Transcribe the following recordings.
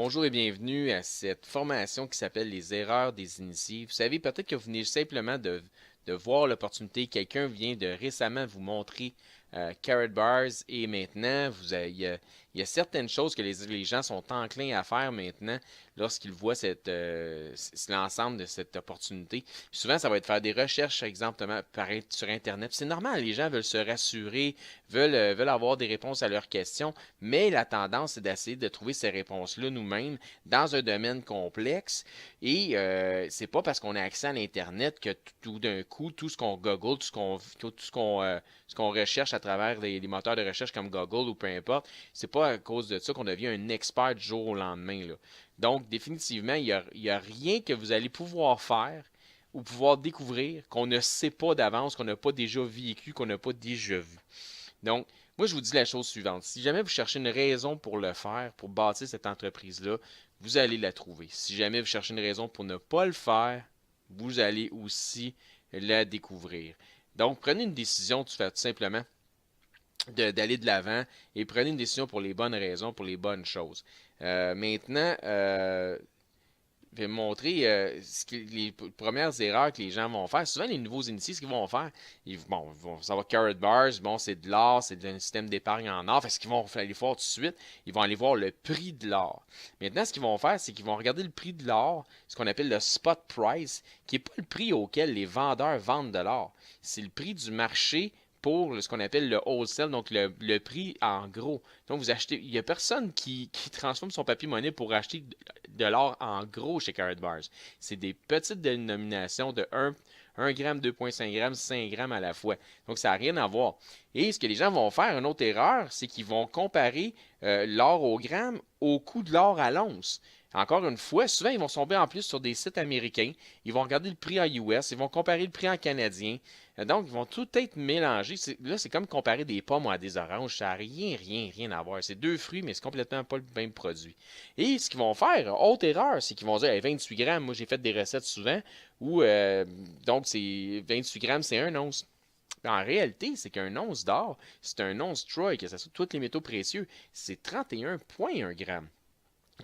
Bonjour et bienvenue à cette formation qui s'appelle les erreurs des initiés. Vous savez, peut-être que vous venez simplement de voir l'opportunité. Quelqu'un vient de récemment vous montrer Carrot Bars et maintenant, il y a certaines choses que les gens sont enclins à faire maintenant lorsqu'ils voient l'ensemble de cette opportunité. Souvent, ça va être faire des recherches, exactement, sur Internet. C'est normal, les gens veulent se rassurer, veulent avoir des réponses à leurs questions, mais la tendance, c'est d'essayer de trouver ces réponses-là nous-mêmes dans un domaine complexe. Et c'est pas parce qu'on a accès à l'Internet que tout d'un coup, tout ce qu'on Google, ce qu'on recherche à travers les moteurs de recherche comme Google ou peu importe, c'est pas à cause de ça qu'on devient un expert du jour au lendemain, là. Donc, définitivement, il y a rien que vous allez pouvoir faire ou pouvoir découvrir qu'on ne sait pas d'avance, qu'on n'a pas déjà vécu, qu'on n'a pas déjà vu. Donc, moi, je vous dis la chose suivante. Si jamais vous cherchez une raison pour le faire, pour bâtir cette entreprise-là, vous allez la trouver. Si jamais vous cherchez une raison pour ne pas le faire, vous allez aussi la découvrir. Donc, prenez une décision tout simplement d'aller de l'avant et prenez une décision pour les bonnes raisons, pour les bonnes choses. Maintenant, je vais montrer les premières erreurs que les gens vont faire. Souvent, les nouveaux initiés, ce qu'ils vont faire, ils vont savoir Carrot Bars, bon, c'est de l'or, c'est un système d'épargne en or. Fait ce qu'ils vont aller voir tout de suite, ils vont aller voir le prix de l'or. Maintenant, ce qu'ils vont faire, c'est qu'ils vont regarder le prix de l'or, ce qu'on appelle le spot price, qui n'est pas le prix auquel les vendeurs vendent de l'or. C'est le prix du marché pour ce qu'on appelle le wholesale, donc le prix en gros. Donc, vous achetez, il n'y a personne qui transforme son papier-monnaie pour acheter de l'or en gros chez Carrot Bars. C'est des petites dénominations de 1 gramme, 2,5 grammes, 5 grammes à la fois. Donc, ça n'a rien à voir. Et ce que les gens vont faire, une autre erreur, c'est qu'ils vont comparer l'or au gramme au coût de l'or à l'once. Encore une fois, souvent, ils vont tomber en plus sur des sites américains. Ils vont regarder le prix en US, ils vont comparer le prix en canadien. Donc, ils vont tout être mélangés. Là, c'est comme comparer des pommes à des oranges. Ça n'a rien à voir. C'est deux fruits, mais c'est complètement pas le même produit. Et ce qu'ils vont faire, autre erreur, c'est qu'ils vont dire hey, 28 grammes. Moi, j'ai fait des recettes souvent où, donc, c'est 28 grammes, c'est un once. En réalité, c'est qu'un once d'or, c'est un once Troy, que ce soit tous les métaux précieux, c'est 31,1 grammes.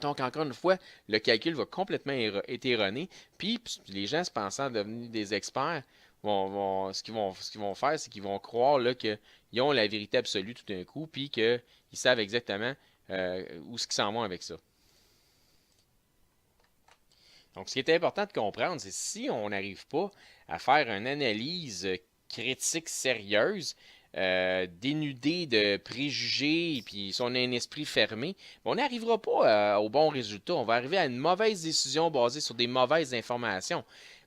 Donc, encore une fois, le calcul va complètement être erroné. Puis, les gens se pensant devenir des experts, ce qu'ils vont faire, c'est qu'ils vont croire là, qu'ils ont la vérité absolue tout d'un coup, puis qu'ils savent exactement où ce qu'ils s'en vont avec ça. Donc, ce qui est important de comprendre, c'est si on n'arrive pas à faire une analyse critique sérieuse, dénudée de préjugés, et puis si on a un esprit fermé, on n'arrivera pas au bon résultat. On va arriver à une mauvaise décision basée sur des mauvaises informations.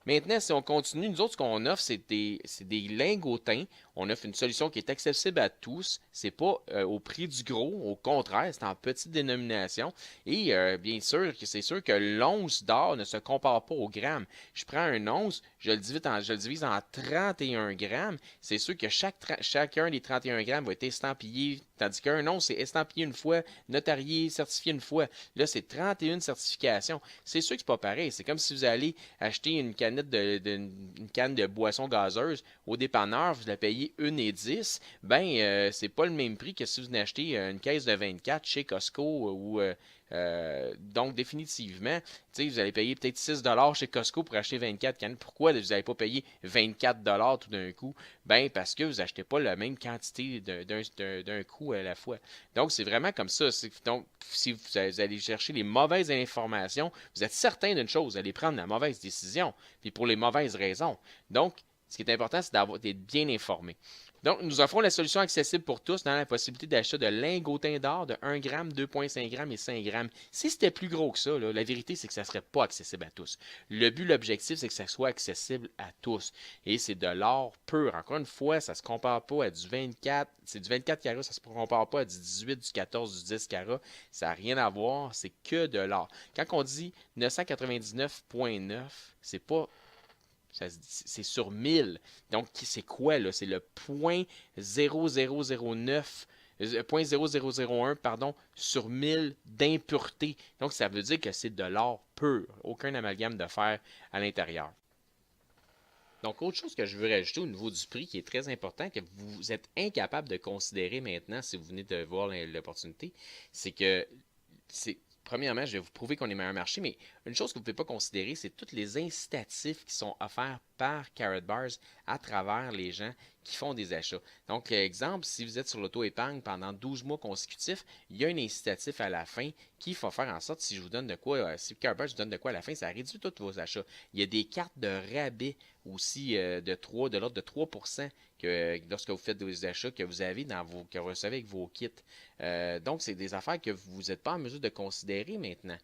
Maintenant, si on continue, nous autres, ce qu'on offre, c'est des lingotins. On offre une solution qui est accessible à tous. C'est pas au prix du gros. Au contraire, c'est en petite dénomination. Et bien sûr, c'est sûr que l'once d'or ne se compare pas au gramme. Je prends un once, je le divise en 31 grammes. C'est sûr que chacun des 31 grammes va être estampillé, tandis qu'un once, c'est estampillé une fois, notarié, certifié une fois. Là, c'est 31 certifications. C'est sûr que c'est pas pareil. C'est comme si vous allez acheter une canne de boisson gazeuse au dépanneur, vous la payez 1,10. C'est pas le même prix que si vous achetez une caisse de 24 chez Costco donc, définitivement, vous allez payer peut-être 6$ chez Costco pour acheter 24 canettes. Pourquoi vous n'allez pas payer 24$ tout d'un coup? Parce que vous n'achetez pas la même quantité d'un coup à la fois. Donc, c'est vraiment comme ça. Donc, si vous allez chercher les mauvaises informations, vous êtes certain d'une chose, vous allez prendre la mauvaise décision, puis pour les mauvaises raisons. Donc, ce qui est important, c'est d'être bien informé. Donc, nous offrons la solution accessible pour tous dans la possibilité d'achat de lingotins d'or de 1 gramme, 2,5 grammes et 5 grammes. Si c'était plus gros que ça, là, la vérité, c'est que ça ne serait pas accessible à tous. Le but, l'objectif, c'est que ça soit accessible à tous. Et c'est de l'or pur. Encore une fois, ça ne se compare pas à du 24. C'est du 24 carats, ça ne se compare pas à du 18, du 14, du 10 carats. Ça n'a rien à voir, c'est que de l'or. Quand on dit 999,9, c'est pas c'est sur 1000. Donc, c'est quoi là? C'est le point 0009, 0.0001, pardon, sur 1000 d'impureté. Donc, ça veut dire que c'est de l'or pur. Aucun amalgame de fer à l'intérieur. Donc, autre chose que je veux rajouter au niveau du prix qui est très important, que vous êtes incapable de considérer maintenant si vous venez de voir l'opportunité, c'est que premièrement, je vais vous prouver qu'on est meilleur marché, mais une chose que vous ne pouvez pas considérer, c'est tous les incitatifs qui sont offerts par Carrot Bars à travers les gens qui font des achats. Donc, exemple, si vous êtes sur l'auto-épargne pendant 12 mois consécutifs, il y a un incitatif à la fin qui va faire en sorte, si je vous donne de quoi, si Carrot Bars vous donne de quoi à la fin, ça réduit tous vos achats. Il y a des cartes de rabais aussi de l'ordre de 3% lorsque vous faites des achats que vous avez que vous recevez avec vos kits. Donc, c'est des affaires que vous n'êtes pas en mesure de considérer maintenant.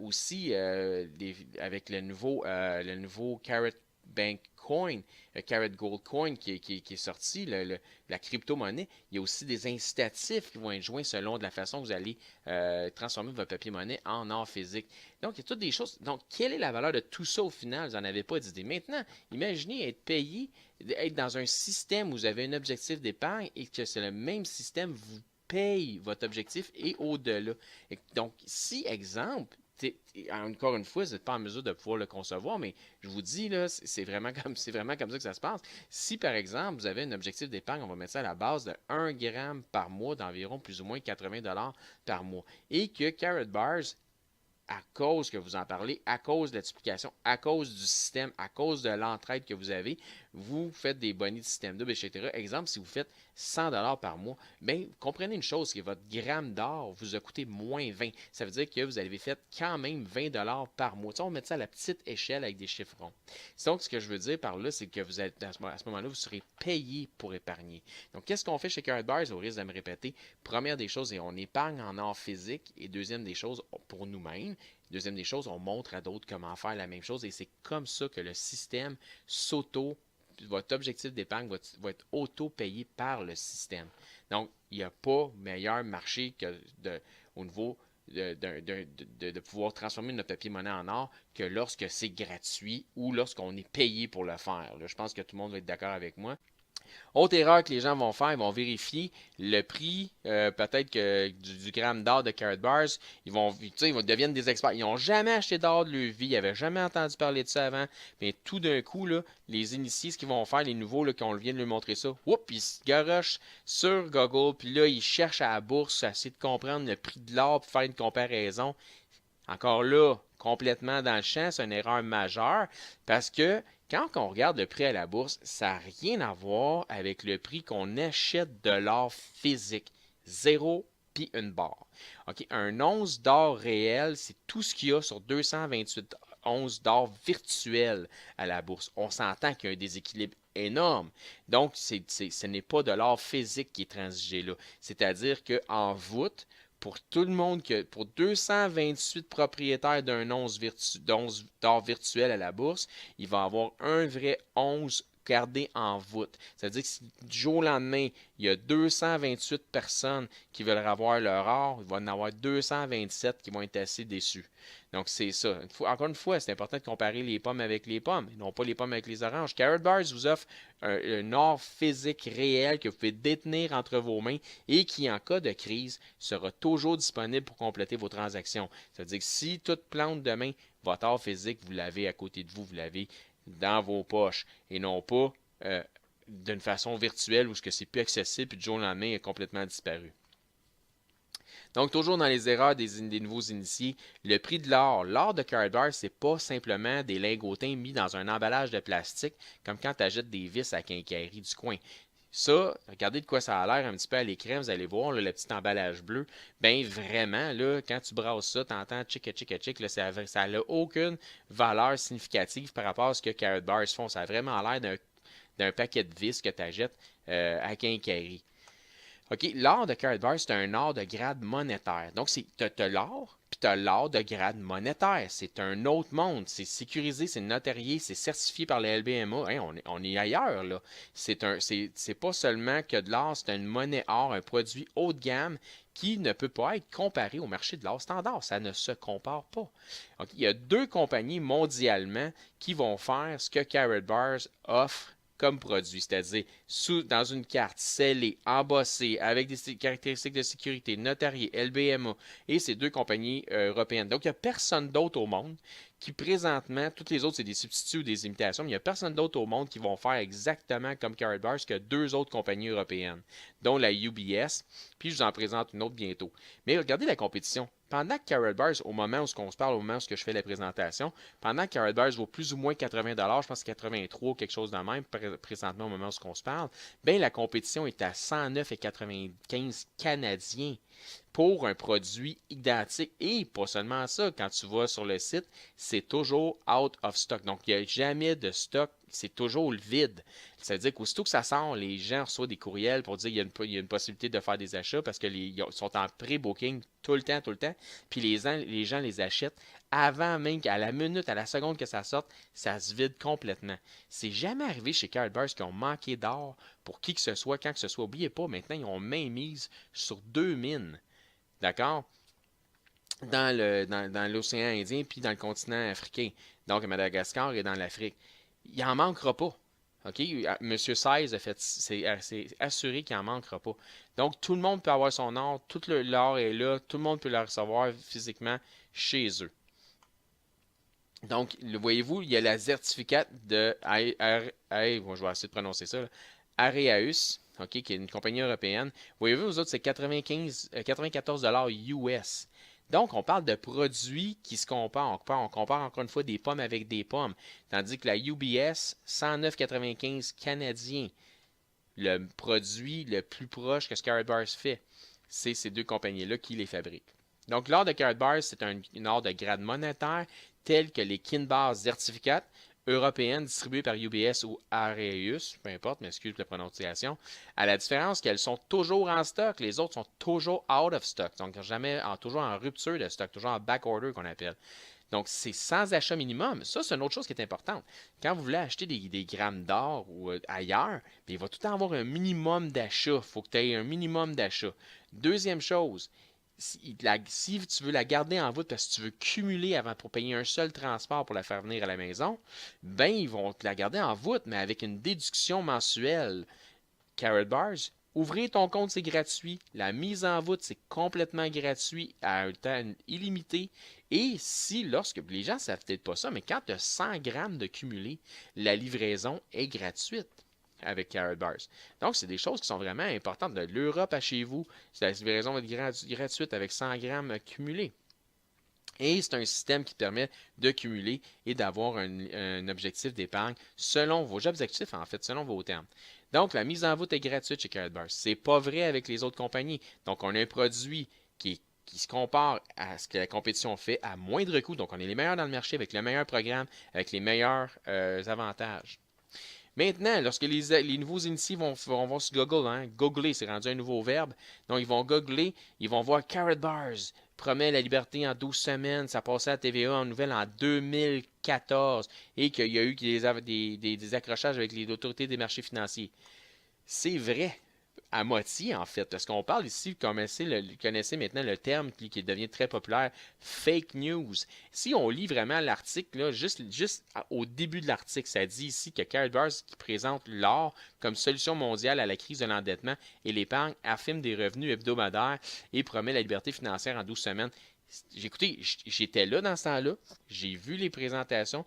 Aussi, avec le nouveau Carrot Bank Coin, Carrot Gold Coin qui est sorti, la crypto-monnaie, il y a aussi des incitatifs qui vont être joints selon de la façon que vous allez transformer votre papier-monnaie en or physique. Donc, il y a toutes des choses. Donc, quelle est la valeur de tout ça au final? Vous n'en avez pas d'idée. Maintenant, imaginez être payé, être dans un système où vous avez un objectif d'épargne et que c'est le même système vous paye votre objectif et au-delà. Donc, si, exemple, encore une fois, vous n'êtes pas en mesure de pouvoir le concevoir, mais je vous dis, là, c'est vraiment comme ça que ça se passe. Si, par exemple, vous avez un objectif d'épargne, on va mettre ça à la base de 1 gramme par mois, d'environ plus ou moins 80$ par mois, et que Carrot Bars, à cause que vous en parlez, à cause de l'explication, à cause du système, à cause de l'entraide que vous avez, vous faites des bonnets de système double, etc. Exemple, si vous faites 100$ par mois, bien, comprenez une chose, que votre gramme d'or vous a coûté moins 20. Ça veut dire que vous avez fait quand même 20$ par mois. Tu sais, on met ça à la petite échelle avec des chiffrons. Donc, ce que je veux dire par là, c'est que vous êtes, à ce moment-là, vous serez payé pour épargner. Donc, qu'est-ce qu'on fait chez Carrot Bars? Au risque de me répéter, première des choses, on épargne en or physique, et deuxième des choses, pour nous-mêmes. Deuxième des choses, on montre à d'autres comment faire la même chose, et c'est comme ça que le système votre objectif d'épargne va être auto-payé par le système. Donc, il n'y a pas meilleur marché que au niveau de pouvoir transformer notre papier-monnaie en or que lorsque c'est gratuit ou lorsqu'on est payé pour le faire. Là, je pense que tout le monde va être d'accord avec moi. Autre erreur que les gens vont faire, ils vont vérifier le prix, peut-être que du gramme d'or de Carrot Bars. Ils deviennent des experts. Ils n'ont jamais acheté d'or de leur vie. Ils n'avaient jamais entendu parler de ça avant. Mais tout d'un coup, là, les initiés, ce qu'ils vont faire, les nouveaux, là, qu'on vient de leur montrer ça, ils se garochent sur Google. Puis là, ils cherchent à la bourse, à essayer de comprendre le prix de l'or pour faire une comparaison. Encore là, complètement dans le champ, c'est une erreur majeure parce que quand on regarde le prix à la bourse, ça n'a rien à voir avec le prix qu'on achète de l'or physique. Zéro puis une barre. OK, un once d'or réel, c'est tout ce qu'il y a sur 228 onces d'or virtuel à la bourse. On s'entend qu'il y a un déséquilibre énorme. Donc, ce n'est pas de l'or physique qui est transigé là. C'est-à-dire qu'en voûte, pour tout le monde, pour 228 propriétaires d'un once d'or virtuel à la bourse, il va avoir un vrai 11 gardé en voûte. C'est-à-dire que si du jour au lendemain, il y a 228 personnes qui veulent avoir leur or, il va y en avoir 227 qui vont être assez déçus. Donc, c'est ça. Encore une fois, c'est important de comparer les pommes avec les pommes, et non pas les pommes avec les oranges. Carrot Bars vous offre un or physique réel que vous pouvez détenir entre vos mains et qui, en cas de crise, sera toujours disponible pour compléter vos transactions. Ça veut dire que si toute plante demain, votre or physique, vous l'avez à côté de vous, vous l'avez dans vos poches et non pas d'une façon virtuelle où ce que c'est plus accessible puis du jour au lendemain, il est complètement disparu. Donc, toujours dans les erreurs des nouveaux initiés, le prix de l'or. L'or de Carrot Bars, ce n'est pas simplement des lingotins mis dans un emballage de plastique, comme quand tu achètes des vis à quincaillerie du coin. Ça, regardez de quoi ça a l'air un petit peu à l'écran, vous allez voir là, le petit emballage bleu. Bien vraiment, là, quand tu brasses ça, tu entends chick, chick, chick, là, ça n'a aucune valeur significative par rapport à ce que Carrot Bars font. Ça a vraiment l'air d'un paquet de vis que tu achètes à quincaillerie. OK, l'or de Carrot Bars, c'est un or de grade monétaire. Donc, tu as l'or, puis tu as l'or de grade monétaire. C'est un autre monde. C'est sécurisé, c'est notarié, c'est certifié par la LBMA. Hein, on est ailleurs, là. C'est pas seulement que de l'or, c'est une monnaie or, un produit haut de gamme qui ne peut pas être comparé au marché de l'or standard. Ça ne se compare pas. Okay, il y a deux compagnies mondialement qui vont faire ce que Carrot Bars offre comme produit, c'est-à-dire dans une carte scellée, embossée, avec des caractéristiques de sécurité, notariée, LBMA, et ces deux compagnies européennes. Donc, il n'y a personne d'autre au monde qui présentement, toutes les autres, c'est des substituts ou des imitations, mais il n'y a personne d'autre au monde qui vont faire exactement comme Carrot Bars que deux autres compagnies européennes, dont la UBS, puis je vous en présente une autre bientôt. Mais regardez la compétition. pendant que Carrot Bars, au moment où on se parle, au moment où je fais la présentation, pendant que Carrot Bars vaut plus ou moins 80$, je pense 83 quelque chose de même présentement au moment où on se parle, ben la compétition est à 109,95 canadiens pour un produit identique. Et pas seulement ça, quand tu vas sur le site, c'est toujours out of stock. Donc, il n'y a jamais de stock, c'est toujours le vide. Ça veut dire qu'aussitôt que ça sort, les gens reçoivent des courriels pour dire qu'il y a une possibilité de faire des achats parce qu'ils sont en pré-booking tout le temps, tout le temps. Puis les gens les achètent avant même qu'à la minute, à la seconde que ça sorte, ça se vide complètement. C'est jamais arrivé chez Carrot Bars qui ont manqué d'or pour qui que ce soit, quand que ce soit. Oubliez pas, maintenant, ils ont main mise sur 2 mines. D'accord? Dans l'océan Indien puis dans le continent africain. Donc, à Madagascar et dans l'Afrique. Il n'en manquera pas. OK? Monsieur 16 c'est assuré qu'il n'en manquera pas. Donc, tout le monde peut avoir son or, tout l'or est là, tout le monde peut le recevoir physiquement chez eux. Donc, voyez-vous, il y a la certificat de bon, je vais essayer de prononcer ça, là, Areaeus, OK, qui est une compagnie européenne. Voyez-vous, vous autres, c'est 94$ US. Donc, on parle de produits qui se comparent. On compare encore une fois des pommes avec des pommes. Tandis que la UBS, 109,95 canadiens. Le produit le plus proche que ce Carrot Bars fait, c'est ces deux compagnies-là qui les fabriquent. Donc, l'or de Carrot Bars, c'est une or de grade monétaire tel que les Kinbars certificats européennes distribuées par UBS ou Areus, peu importe, m'excuse pour la prononciation, à la différence qu'elles sont toujours en stock, les autres sont toujours out of stock, donc toujours en rupture de stock, toujours en back order qu'on appelle. Donc, c'est sans achat minimum. Ça, c'est une autre chose qui est importante. Quand vous voulez acheter des grammes d'or ou ailleurs, bien, il va tout le temps avoir un minimum d'achat. Il faut que tu aies un minimum d'achat. Deuxième chose, si tu veux la garder en voûte parce que tu veux cumuler avant pour payer un seul transport pour la faire venir à la maison, ben ils vont te la garder en voûte, mais avec une déduction mensuelle. Carrot Bars, ouvrir ton compte, c'est gratuit. La mise en voûte, c'est complètement gratuit à un temps illimité. Et si, les gens ne savent peut-être pas ça, mais quand tu as 100 grammes de cumulé, la livraison est gratuite avec Carrot Bars. Donc, c'est des choses qui sont vraiment importantes. De l'Europe à chez vous, la livraison va être gratuite avec 100 grammes cumulés. Et c'est un système qui permet de cumuler et d'avoir un objectif d'épargne selon vos objectifs, en fait, selon vos termes. Donc, la mise en voûte est gratuite chez Carrot Bars. C'est pas vrai avec les autres compagnies. Donc, on a un produit qui se compare à ce que la compétition fait à moindre coût. Donc, on est les meilleurs dans le marché avec le meilleur programme, avec les meilleurs avantages. Maintenant, lorsque les nouveaux initiés vont sur Google, googler, c'est rendu un nouveau verbe. Donc, ils vont googler, ils vont voir Carrot Bars promet la liberté en 12 semaines. Ça passait à TVA en nouvelle en 2014 et qu'il y a eu des accrochages avec les autorités des marchés financiers. C'est vrai, à moitié en fait, parce qu'on parle ici, vous connaissez maintenant le terme qui devient très populaire, fake news. Si on lit vraiment l'article, là, juste au début de l'article, ça dit ici que Carrot Bars, qui présente l'or comme solution mondiale à la crise de l'endettement et l'épargne, affirme des revenus hebdomadaires et promet la liberté financière en 12 semaines. Écoutez, j'étais là dans ce temps-là, j'ai vu les présentations.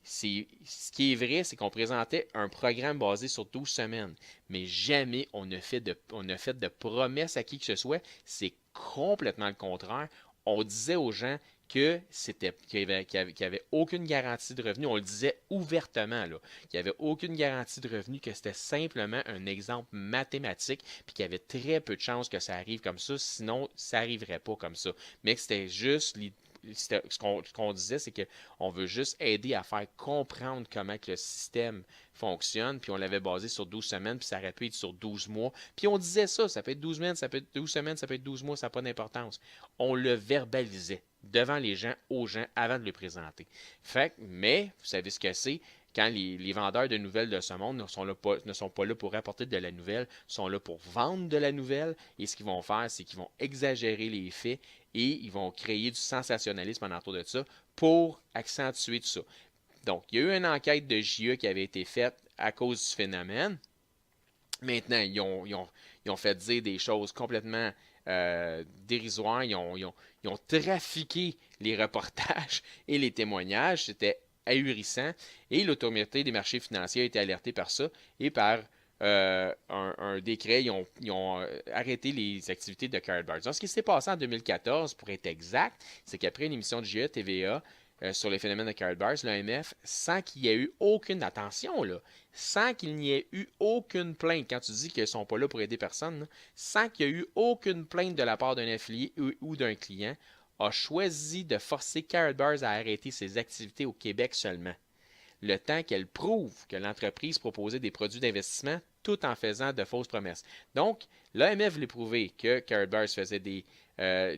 Ce qui est vrai, c'est qu'on présentait un programme basé sur 12 semaines, mais jamais on a fait de promesses à qui que ce soit. C'est complètement le contraire. On disait aux gens qu'il n'y avait aucune garantie de revenu. On le disait ouvertement, là, qu'il n'y avait aucune garantie de revenu, que c'était simplement un exemple mathématique, puis qu'il y avait très peu de chances que ça arrive comme ça, sinon ça n'arriverait pas comme ça. Mais que c'était juste ce qu'on disait, c'est qu'on veut juste aider à faire comprendre comment que le système fonctionne, puis on l'avait basé sur 12 semaines, puis ça aurait pu être sur 12 mois. Puis on disait ça peut être 12 semaines, ça peut être 12 semaines, ça peut être 12 mois, ça n'a pas d'importance. On le verbalisait devant les gens, aux gens, avant de le présenter. Mais, vous savez ce que c'est, quand les vendeurs de nouvelles de ce monde ne sont pas là pour apporter de la nouvelle, sont là pour vendre de la nouvelle, et ce qu'ils vont faire, c'est qu'ils vont exagérer les faits et ils vont créer du sensationnalisme en entour de ça pour accentuer tout ça. Donc, il y a eu une enquête de JE qui avait été faite à cause du phénomène. Maintenant, ils ont fait dire des choses complètement dérisoires. Ils ont trafiqué les reportages et les témoignages. C'était ahurissant. Et l'autorité des marchés financiers a été alertée par ça et par un décret, ils ont arrêté les activités de Karatbars. Donc, ce qui s'est passé en 2014, pour être exact, c'est qu'après une émission de GE TVA sur les phénomènes de Karatbars, l'OMF, sans qu'il y ait eu aucune attention, là, sans qu'il n'y ait eu aucune plainte, quand tu dis qu'ils ne sont pas là pour aider personne, là, sans qu'il y ait eu aucune plainte de la part d'un affilié ou d'un client, a choisi de forcer Karatbars à arrêter ses activités au Québec seulement, le temps qu'elle prouve que l'entreprise proposait des produits d'investissement tout en faisant de fausses promesses. Donc, l'AMF voulait prouver que Karatbars faisait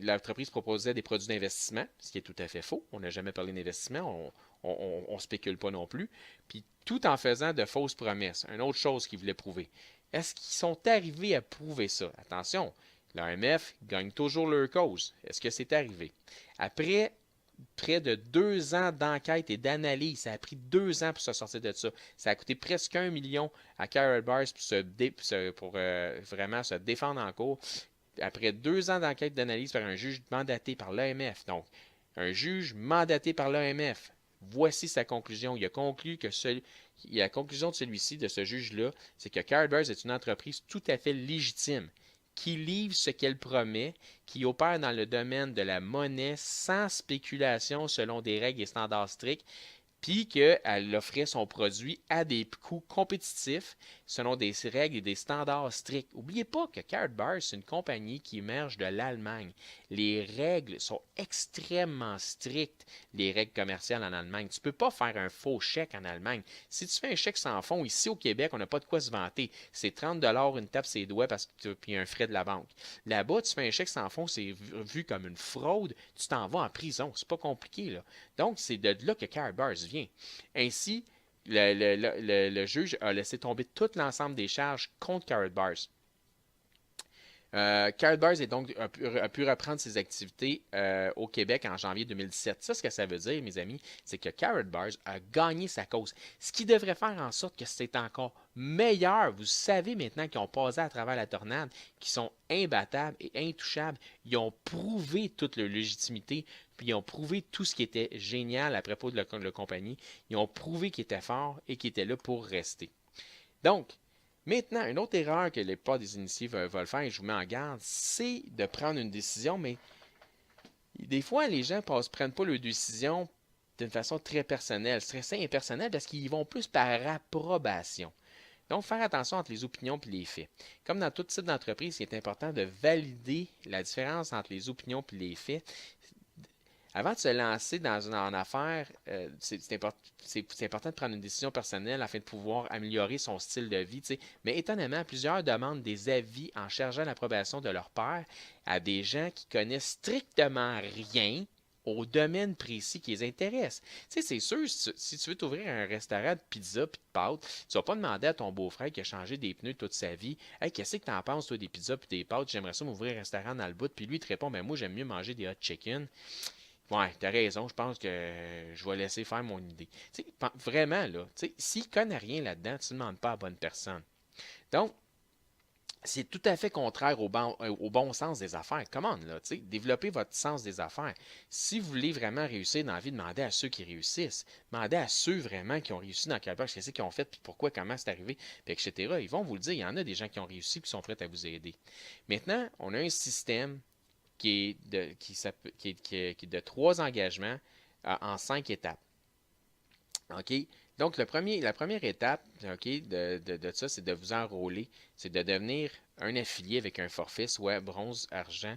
l'entreprise proposait des produits d'investissement, ce qui est tout à fait faux. On n'a jamais parlé d'investissement, on ne spécule pas non plus. Puis, tout en faisant de fausses promesses. Une autre chose qu'ils voulaient prouver. Est-ce qu'ils sont arrivés à prouver ça? Attention, l'AMF gagne toujours leur cause. Est-ce que c'est arrivé? Après près de 2 ans d'enquête et d'analyse. Ça a pris 2 ans pour se sortir de ça. Ça a coûté presque 1 million à Karatbars pour vraiment se défendre en cours. Après 2 ans d'enquête et d'analyse par un juge mandaté par l'AMF. Donc, un juge mandaté par l'AMF. Voici sa conclusion. Il a conclu que la conclusion de celui-ci, de ce juge-là, c'est que Karatbars est une entreprise tout à fait légitime, qui livre ce qu'elle promet, qui opère dans le domaine de la monnaie sans spéculation selon des règles et standards stricts, puis qu'elle offrait son produit à des coûts compétitifs selon des règles et des standards stricts. N'oubliez pas que Karatbars, c'est une compagnie qui émerge de l'Allemagne. Les règles sont extrêmement strictes, les règles commerciales en Allemagne. Tu ne peux pas faire un faux chèque en Allemagne. Si tu fais un chèque sans fond, ici au Québec, on n'a pas de quoi se vanter. C'est 30 une tape ses doigts parce que puis un frais de la banque. Là-bas, tu fais un chèque sans fond, c'est vu comme une fraude, tu t'en vas en prison. C'est pas compliqué, là. Donc, c'est de là que Karatbars vient. Ainsi, le juge a laissé tomber tout l'ensemble des charges contre Karatbars. Karatbars a pu reprendre ses activités au Québec en janvier 2017. Ça, ce que ça veut dire, mes amis, c'est que Karatbars a gagné sa cause. Ce qui devrait faire en sorte que c'est encore meilleur. Vous savez maintenant qu'ils ont passé à travers la tornade, qu'ils sont imbattables et intouchables. Ils ont prouvé toute leur légitimité, puis ils ont prouvé tout ce qui était génial à propos de la compagnie. Ils ont prouvé qu'ils étaient forts et qu'ils étaient là pour rester. Donc, maintenant, une autre erreur que les plupart des initiés veulent faire, et je vous mets en garde, c'est de prendre une décision, mais des fois, les gens ne prennent pas leur décision d'une façon très personnelle, très impersonnelle, parce qu'ils vont plus par approbation. Donc, faire attention entre les opinions et les faits. Comme dans tout type d'entreprise, il est important de valider la différence entre les opinions et les faits. Avant de se lancer dans une affaire, c'est important de prendre une décision personnelle afin de pouvoir améliorer son style de vie. T'sais. Mais étonnamment, plusieurs demandent des avis en cherchant l'approbation de leur père à des gens qui connaissent strictement rien au domaine précis qui les intéresse. Tu sais, c'est sûr, si tu veux t'ouvrir un restaurant de pizza et de pâtes, tu vas pas demander à ton beau-frère qui a changé des pneus toute sa vie, « Hey, qu'est-ce que t'en penses, toi, des pizzas et des pâtes? J'aimerais ça m'ouvrir un restaurant dans le bout. » Puis lui, il te répond, « Ben moi, j'aime mieux manger des hot chicken. » Ouais, t'as raison, je pense que je vais laisser faire mon idée. T'sais, vraiment, là, s'il ne connaît rien là-dedans, tu ne demandes pas à la bonne personne. Donc, c'est tout à fait contraire au bon sens des affaires. Comment, là, développez votre sens des affaires. Si vous voulez vraiment réussir dans la vie, demandez à ceux qui réussissent. Demandez à ceux vraiment qui ont réussi dans Karatbars, qu'est-ce qu'ils ont fait, puis pourquoi, comment c'est arrivé, puis etc. Ils vont vous le dire. Il y en a des gens qui ont réussi et qui sont prêts à vous aider. Maintenant, on a un système qui est de 3 engagements en 5 étapes. OK? Donc, la première étape, OK, de ça, c'est de vous enrôler, c'est de devenir un affilié avec un forfait, soit bronze, argent,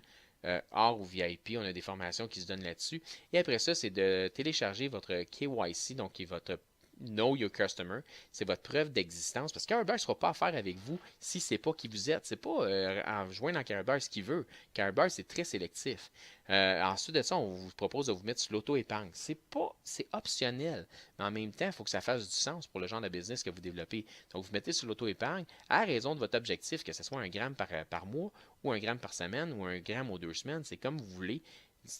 or ou VIP. On a des formations qui se donnent là-dessus. Et après ça, c'est de télécharger votre KYC, donc qui est votre Know Your Customer, c'est votre preuve d'existence. Parce que Karatbars ne fera pas affaire avec vous si c'est pas qui vous êtes. C'est pas en joignant dans Karatbars ce qu'il veut. Karatbars, c'est très sélectif. Ensuite de ça, on vous propose de vous mettre sur l'auto-épargne. C'est optionnel. Mais en même temps, il faut que ça fasse du sens pour le genre de business que vous développez. Donc, vous mettez sur l'auto-épargne à raison de votre objectif, que ce soit 1 gramme par mois, ou 1 gramme par semaine, ou 1 gramme aux 2 semaines. C'est comme vous voulez.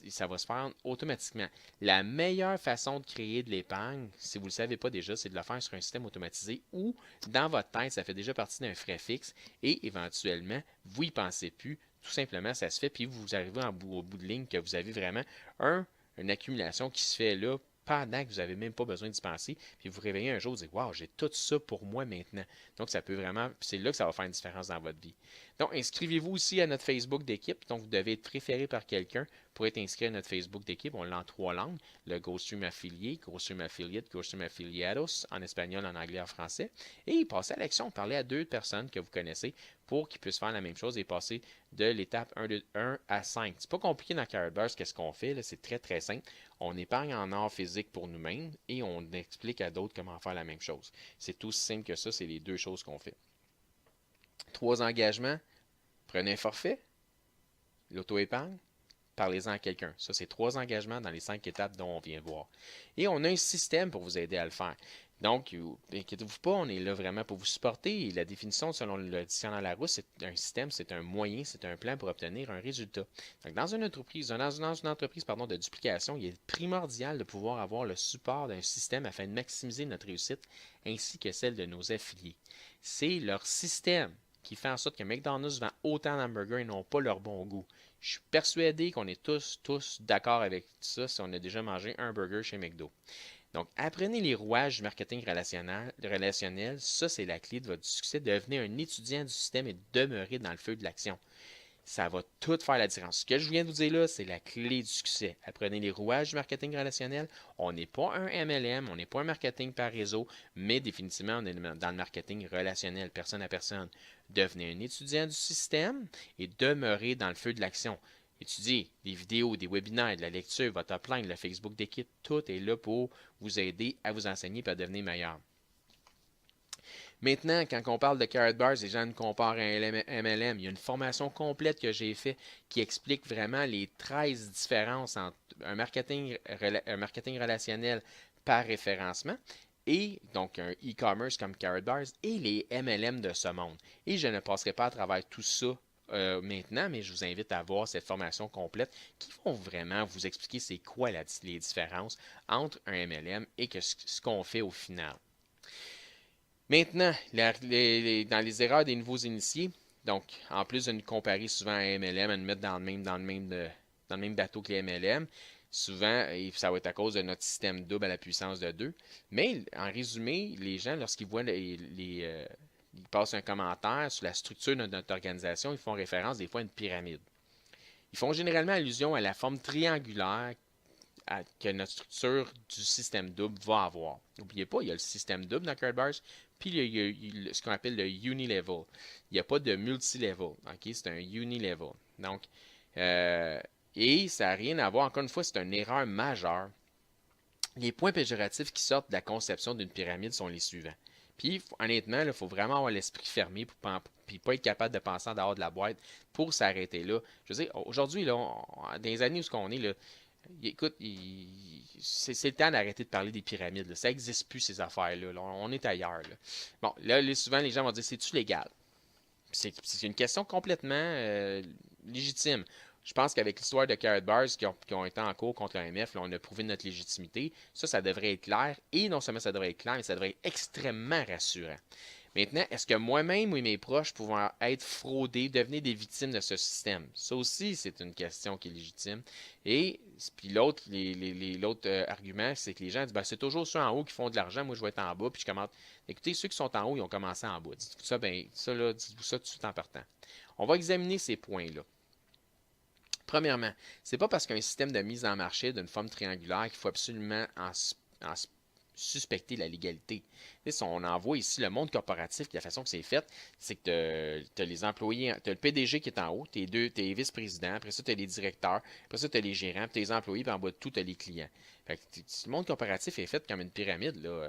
Ça va se faire automatiquement. La meilleure façon de créer de l'épargne, si vous ne le savez pas déjà, c'est de le faire sur un système automatisé où, dans votre tête, ça fait déjà partie d'un frais fixe et éventuellement, vous n'y pensez plus. Tout simplement, ça se fait, puis vous arrivez au bout de ligne que vous avez vraiment une accumulation qui se fait là pendant que vous n'avez même pas besoin d'y penser, puis vous réveillez un jour et vous dites, wow, j'ai tout ça pour moi maintenant. Donc, ça peut vraiment, c'est là que ça va faire une différence dans votre vie. Donc, inscrivez-vous aussi à notre Facebook d'équipe. Donc, vous devez être préféré par quelqu'un pour être inscrit à notre Facebook d'équipe. On l'a en 3 langues, le GoStream Affilié, GoStream Affiliate, GoStream Affiliados, en espagnol, en anglais, en français. Et passez à l'action, parlez à 2 personnes que vous connaissez pour qu'ils puissent faire la même chose et passer de l'étape 1 à 5. C'est pas compliqué dans Karatbars, qu'est-ce qu'on fait, c'est très très simple. On épargne en or physique pour nous-mêmes et on explique à d'autres comment faire la même chose. C'est aussi simple que ça, c'est les 2 choses qu'on fait. 3 engagements, prenez un forfait, l'auto-épargne, parlez-en à quelqu'un. Ça, c'est 3 engagements dans les 5 étapes dont on vient voir. Et on a un système pour vous aider à le faire. Donc, inquiétez-vous pas, on est là vraiment pour vous supporter. Et la définition, selon le dictionnaire Larousse, c'est un système, c'est un moyen, c'est un plan pour obtenir un résultat. Donc, dans une entreprise, de duplication, il est primordial de pouvoir avoir le support d'un système afin de maximiser notre réussite ainsi que celle de nos affiliés. C'est leur système qui fait en sorte que McDonald's vend autant d'hamburgers et non pas leur bon goût. Je suis persuadé qu'on est tous d'accord avec ça si on a déjà mangé un burger chez McDo. Donc, apprenez les rouages du marketing relationnel. Ça, c'est la clé de votre succès. Devenez un étudiant du système et demeurez dans le feu de l'action. Ça va tout faire la différence. Ce que je viens de vous dire là, c'est la clé du succès. Apprenez les rouages du marketing relationnel. On n'est pas un MLM, on n'est pas un marketing par réseau, mais définitivement, on est dans le marketing relationnel, personne à personne. Devenez un étudiant du système et demeurez dans le feu de l'action. Étudiez des vidéos, des webinaires, de la lecture, votre upline, le Facebook d'équipe, tout est là pour vous aider à vous enseigner et à devenir meilleur. Maintenant, quand on parle de Karatbars, les gens nous comparent à un MLM. Il y a une formation complète que j'ai faite qui explique vraiment les 13 différences entre un marketing relationnel par référencement et donc un e-commerce comme Karatbars et les MLM de ce monde. Et je ne passerai pas à travers tout ça maintenant, mais je vous invite à voir cette formation complète qui vont vraiment vous expliquer c'est quoi les différences entre un MLM et ce qu'on fait au final. Maintenant, dans les erreurs des nouveaux initiés, donc en plus de nous comparer souvent à MLM, à nous mettre dans le même bateau que les MLM, souvent, ça va être à cause de notre système double à la puissance de 2. Mais en résumé, les gens, lorsqu'ils voient ils passent un commentaire sur la structure de notre organisation, ils font référence des fois à une pyramide. Ils font généralement allusion à la forme triangulaire que notre structure du système double va avoir. N'oubliez pas, il y a le système double dans Karatbars, puis il y a ce qu'on appelle le unilevel. Il n'y a pas de multilevel. Okay? C'est un unilevel. Donc, et ça n'a rien à voir. Encore une fois, c'est une erreur majeure. Les points péjoratifs qui sortent de la conception d'une pyramide sont les suivants. Puis, honnêtement, il faut vraiment avoir l'esprit fermé pour ne pas être capable de penser en dehors de la boîte pour s'arrêter là. Je veux dire, aujourd'hui, dans les années où on est, là, écoute, c'est le temps d'arrêter de parler des pyramides. Là. Ça n'existe plus, ces affaires-là. Là. On est ailleurs. Là. Bon, là, souvent, les gens vont dire, c'est-tu légal? C'est une question complètement légitime. Je pense qu'avec l'histoire de Karatbars qui ont été en cours contre l'AMF, on a prouvé notre légitimité. Ça devrait être clair. Et non seulement ça devrait être clair, mais ça devrait être extrêmement rassurant. Maintenant, est-ce que moi-même ou mes proches pouvons être fraudés, devenir des victimes de ce système? Ça aussi, c'est une question qui est légitime. Et puis l'autre argument, c'est que les gens disent, ben, c'est toujours ceux en haut qui font de l'argent, moi je vais être en bas, puis je commence. Écoutez, ceux qui sont en haut, ils ont commencé en bas. Dites-vous ça, dites-vous ça tout de suite en partant. On va examiner ces points-là. Premièrement, c'est pas parce qu'un système de mise en marché d'une forme triangulaire qu'il faut absolument en suspecter la légalité. On en voit ici le monde corporatif, la façon que c'est fait, c'est que tu as les employés, tu as le PDG qui est en haut, tu es vice-président, après ça, tu as les directeurs, après ça, tu as les gérants, puis tu as les employés, puis en bas de tout, tu as les clients. Fait que, le monde corporatif est fait comme une pyramide, là.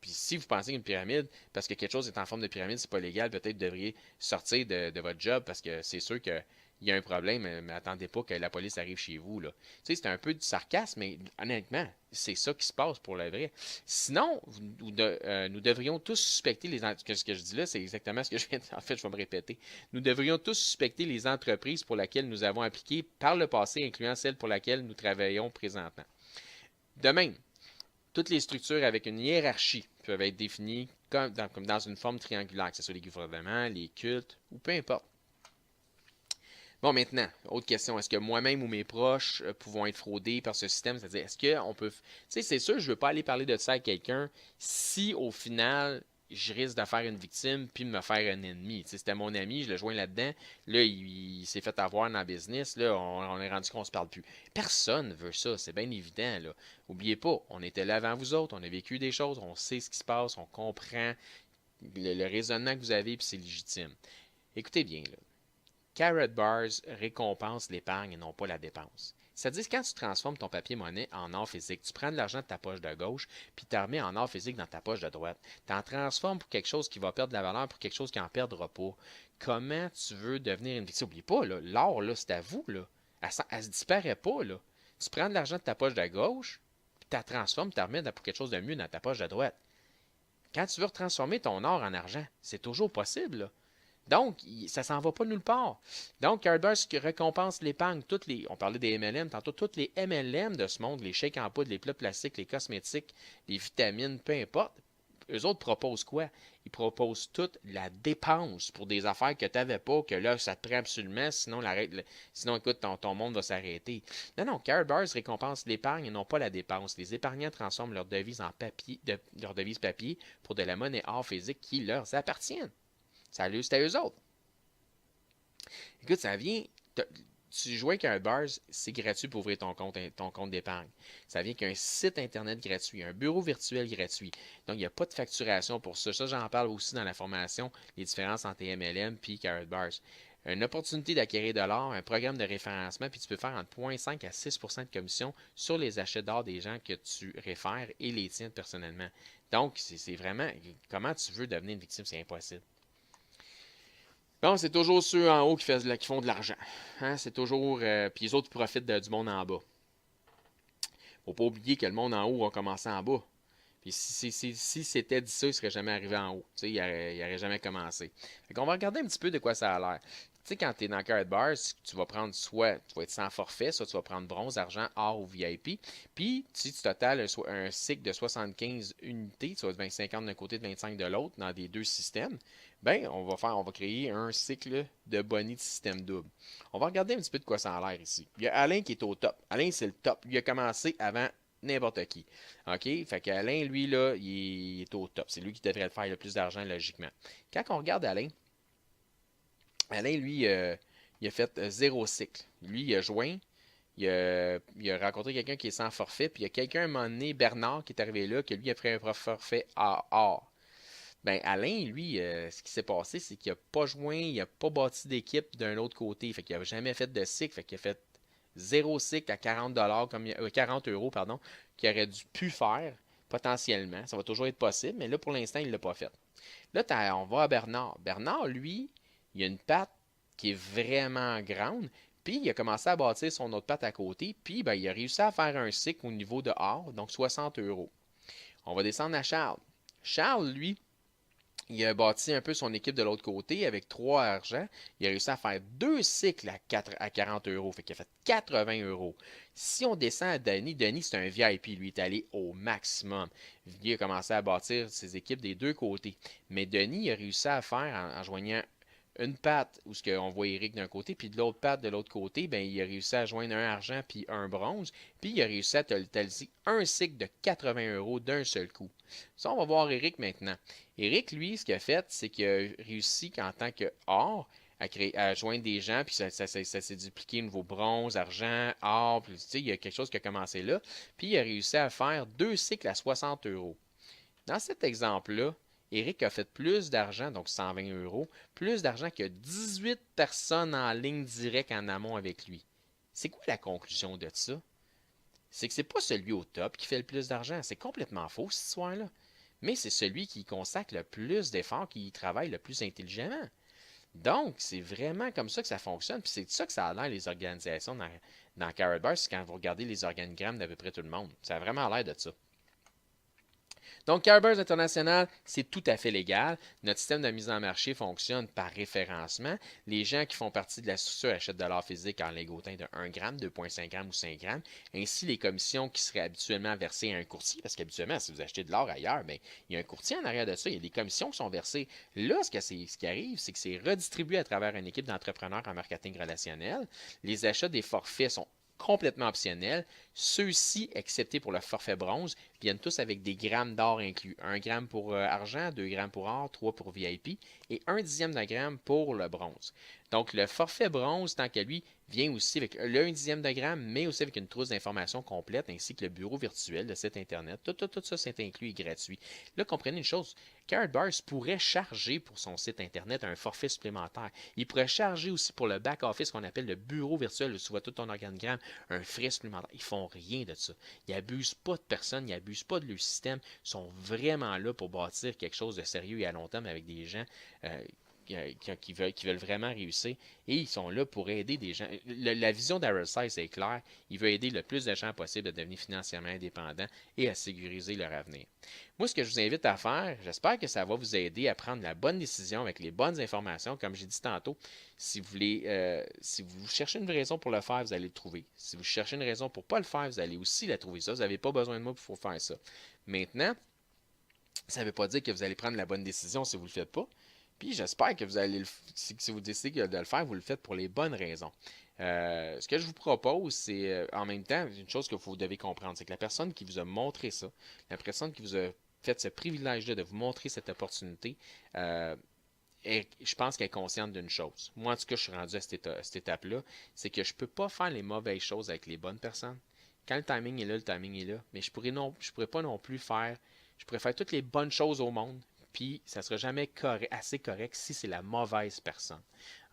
Puis si vous pensez qu'une pyramide, parce que quelque chose est en forme de pyramide, c'est pas légal, peut-être vous devriez sortir de votre job parce que c'est sûr que il y a un problème, mais attendez pas que la police arrive chez vous. Là. Tu sais, c'est un peu du sarcasme, mais honnêtement, c'est ça qui se passe pour le vrai. Sinon, nous devrions tous suspecter ce que je dis là, c'est exactement ce que je viens de... En fait, je vais me répéter. Nous devrions tous suspecter les entreprises pour lesquelles nous avons appliqué par le passé, incluant celles pour lesquelles nous travaillons présentement. De même, toutes les structures avec une hiérarchie peuvent être définies comme dans une forme triangulaire, que ce soit les gouvernements, les cultes, ou peu importe. Bon, maintenant, autre question. Est-ce que moi-même ou mes proches pouvons être fraudés par ce système? C'est-à-dire, est-ce qu'on peut... Tu sais, c'est sûr, je ne veux pas aller parler de ça à quelqu'un si, au final, je risque de faire une victime puis de me faire un ennemi. Tu sais, c'était mon ami, je le joins là-dedans. Là, il s'est fait avoir dans le business. Là, on est rendu qu'on se parle plus. Personne veut ça, c'est bien évident, là. Oubliez pas, on était là avant vous autres, on a vécu des choses, on sait ce qui se passe, on comprend le raisonnement que vous avez, puis c'est légitime. Écoutez bien, là. Carrot Bars récompense l'épargne et non pas la dépense. C'est-à-dire que quand tu transformes ton papier-monnaie en or physique, tu prends de l'argent de ta poche de gauche, puis tu remets en or physique dans ta poche de droite. Tu en transformes pour quelque chose qui va perdre de la valeur, pour quelque chose qui n'en perdra pas. Comment tu veux devenir une victime? N'oublie pas, là, l'or, là, c'est à vous. Là. Elle se disparaît pas. Là. Tu prends de l'argent de ta poche de gauche, puis tu la transformes, tu la remets pour quelque chose de mieux dans ta poche de droite. Quand tu veux transformer ton or en argent, c'est toujours possible. Là. Donc, ça s'en va pas nulle part. Donc, Cardburst qui récompense l'épargne, on parlait des MLM tantôt, toutes les MLM de ce monde, les chèques en poudre, les plats plastiques, les cosmétiques, les vitamines, peu importe, eux autres proposent quoi? Ils proposent toute la dépense pour des affaires que tu n'avais pas, que là, ça te prend absolument, sinon écoute, ton monde va s'arrêter. Non, Cardburst récompense l'épargne et non pas la dépense. Les épargnants transforment leur devise en papier, leur devise papier pour de la monnaie hors physique qui leur appartient. Salut, c'est à eux autres. Écoute, ça vient. Tu joues avec un Bars, c'est gratuit pour ouvrir ton compte d'épargne. Ça vient qu'un site internet gratuit, un bureau virtuel gratuit. Donc, il n'y a pas de facturation pour ça. Ça, j'en parle aussi dans la formation, les différences entre MLM et Carrot Bars. Une opportunité d'acquérir de l'or, un programme de référencement, puis tu peux faire entre 0,5 à 6 de commission sur les achats d'or des gens que tu réfères et les tiens personnellement. Donc, c'est vraiment comment tu veux devenir une victime, c'est impossible. Bon, c'est toujours ceux en haut qui font de l'argent. Hein? C'est toujours. Puis les autres profitent du monde en bas. Faut pas oublier que le monde en haut a commencé en bas. Puis si c'était dit ça, il serait jamais arrivé en haut. Il n'aurait jamais commencé. Fait qu'on va regarder un petit peu de quoi ça a l'air. Tu sais, quand tu es dans Carrot Bars, tu vas prendre soit tu vas être sans forfait, soit tu vas prendre bronze, argent, or ou VIP. Puis, si tu totales un cycle de 75 unités, tu vas être 50 d'un côté, de 25 de l'autre, dans des deux systèmes, ben, on va créer un cycle de boni de système double. On va regarder un petit peu de quoi ça a l'air ici. Il y a Alain qui est au top. Alain, c'est le top. Il a commencé avant n'importe qui. OK? Fait qu'Alain, lui, là, il est au top. C'est lui qui devrait le faire le plus d'argent, logiquement. Quand on regarde Alain, lui, il a fait zéro cycle. Lui, il a joint, il a rencontré quelqu'un qui est sans forfait, puis il y a quelqu'un, à un moment donné, Bernard, qui est arrivé là, que lui a pris un forfait à or. Ben, Alain, lui, ce qui s'est passé, c'est qu'il n'a pas joint, il n'a pas bâti d'équipe d'un autre côté. Fait qu'il n'a jamais fait de cycle. Fait qu'il a fait zéro cycle à 40 40 euros, pardon, qu'il aurait dû pu faire potentiellement. Ça va toujours être possible, mais là, pour l'instant, il ne l'a pas fait. Là, on va à Bernard. Bernard, lui, il a une patte qui est vraiment grande. Puis, il a commencé à bâtir son autre patte à côté. Puis, ben, il a réussi à faire un cycle au niveau de or, donc 60 euros. On va descendre à Charles. Charles, lui, il a bâti un peu son équipe de l'autre côté avec 3 argents. Il a réussi à faire 2 cycles à 40 euros. Fait qu'il a fait 80 euros. Si on descend à Denis, c'est un VIP. Lui, il est allé au maximum. Il a commencé à bâtir ses équipes des deux côtés. Mais Denis a réussi à faire en joignant une patte où on voit Eric d'un côté, puis de l'autre patte de l'autre côté, ben, il a réussi à joindre un argent puis un bronze, puis il a réussi à totaliser un cycle de 80 euros d'un seul coup. Ça, on va voir Eric maintenant. Eric, lui, ce qu'il a fait, c'est qu'il a réussi en tant que or à joindre des gens, puis ça s'est dupliqué au niveau bronze, argent, or, puis il y a quelque chose qui a commencé là, puis il a réussi à faire 2 cycles à 60 euros. Dans cet exemple-là, Eric a fait plus d'argent, donc 120 euros, plus d'argent que 18 personnes en ligne directe en amont avec lui. C'est quoi la conclusion de ça? C'est que c'est pas celui au top qui fait le plus d'argent. C'est complètement faux, cette histoire-là. Mais c'est celui qui consacre le plus d'efforts, qui travaille le plus intelligemment. Donc, c'est vraiment comme ça que ça fonctionne. Puis c'est de ça que ça a l'air les organisations dans Carrot Bar, c'est quand vous regardez les organigrammes d'à peu près tout le monde. Ça a vraiment l'air de ça. Donc, Carbers International, c'est tout à fait légal. Notre système de mise en marché fonctionne par référencement. Les gens qui font partie de la structure achètent de l'or physique en lingotin de 1 gramme, 2,5 grammes ou 5 grammes. Ainsi, les commissions qui seraient habituellement versées à un courtier, parce qu'habituellement, si vous achetez de l'or ailleurs, bien, il y a un courtier en arrière de ça, il y a des commissions qui sont versées. Là, ce qui arrive, c'est que c'est redistribué à travers une équipe d'entrepreneurs en marketing relationnel. Les achats des forfaits sont complètement optionnels. Ceux-ci, excepté pour le forfait bronze, viennent tous avec des grammes d'or inclus. 1 gramme pour argent, 2 grammes pour or, 3 pour VIP et 1 dixième de gramme pour le bronze. Donc, le forfait bronze, tant qu'à lui, vient aussi avec le 1 dixième de gramme, mais aussi avec une trousse d'informations complète, ainsi que le bureau virtuel, le site Internet. Tout ça, c'est inclus et gratuit. Là, comprenez une chose, Karatbars pourrait charger pour son site Internet un forfait supplémentaire. Il pourrait charger aussi pour le back-office qu'on appelle le bureau virtuel, où tu vois tout ton organigramme, un frais supplémentaire. Ils font rien de ça. Ils n'abusent pas de personne, ils n'abusent pas de leur système. Ils sont vraiment là pour bâtir quelque chose de sérieux et à long terme avec des gens qui veulent vraiment réussir. Et ils sont là pour aider des gens. La vision d'Arrowsize est claire. Il veut aider le plus de gens possible à devenir financièrement indépendants et à sécuriser leur avenir. Moi, ce que je vous invite à faire, j'espère que ça va vous aider à prendre la bonne décision avec les bonnes informations. Comme j'ai dit tantôt, si vous cherchez une raison pour le faire, vous allez le trouver. Si vous cherchez une raison pour ne pas le faire, vous allez aussi la trouver. Ça, vous n'avez pas besoin de moi pour faire ça. Maintenant, ça ne veut pas dire que vous allez prendre la bonne décision si vous ne le faites pas. Puis j'espère que vous allez si vous décidez de le faire, vous le faites pour les bonnes raisons. Ce que je vous propose, c'est en même temps, une chose que vous devez comprendre, c'est que la personne qui vous a montré ça, la personne qui vous a fait ce privilège-là de vous montrer cette opportunité, je pense qu'elle est consciente d'une chose. Moi, en tout cas, je suis rendu à cette étape-là, c'est que je ne peux pas faire les mauvaises choses avec les bonnes personnes. Quand le timing est là, le timing est là. Mais je pourrais pas non plus je pourrais faire toutes les bonnes choses au monde, puis ça ne sera jamais assez correct si c'est la mauvaise personne.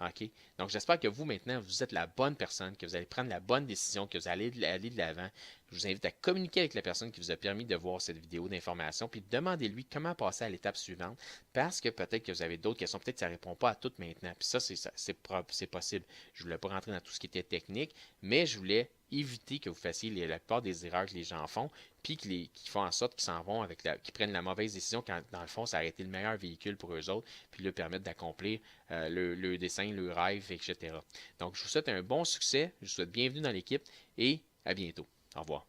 OK? Donc, j'espère que vous, maintenant, vous êtes la bonne personne, que vous allez prendre la bonne décision, que vous allez aller de l'avant. Je vous invite à communiquer avec la personne qui vous a permis de voir cette vidéo d'information, puis demandez-lui comment passer à l'étape suivante, parce que peut-être que vous avez d'autres questions, peut-être que ça ne répond pas à toutes maintenant. Puis ça, c'est possible. Je ne voulais pas rentrer dans tout ce qui était technique, mais je voulais éviter que vous fassiez la plupart des erreurs que les gens font, puis qui font en sorte qu'ils s'en vont qu'ils prennent la mauvaise décision quand, dans le fond, ça aurait été le meilleur véhicule pour eux autres, puis leur permettre d'accomplir le dessin, le rêve, etc. Donc, je vous souhaite un bon succès, je vous souhaite bienvenue dans l'équipe et à bientôt. Au revoir.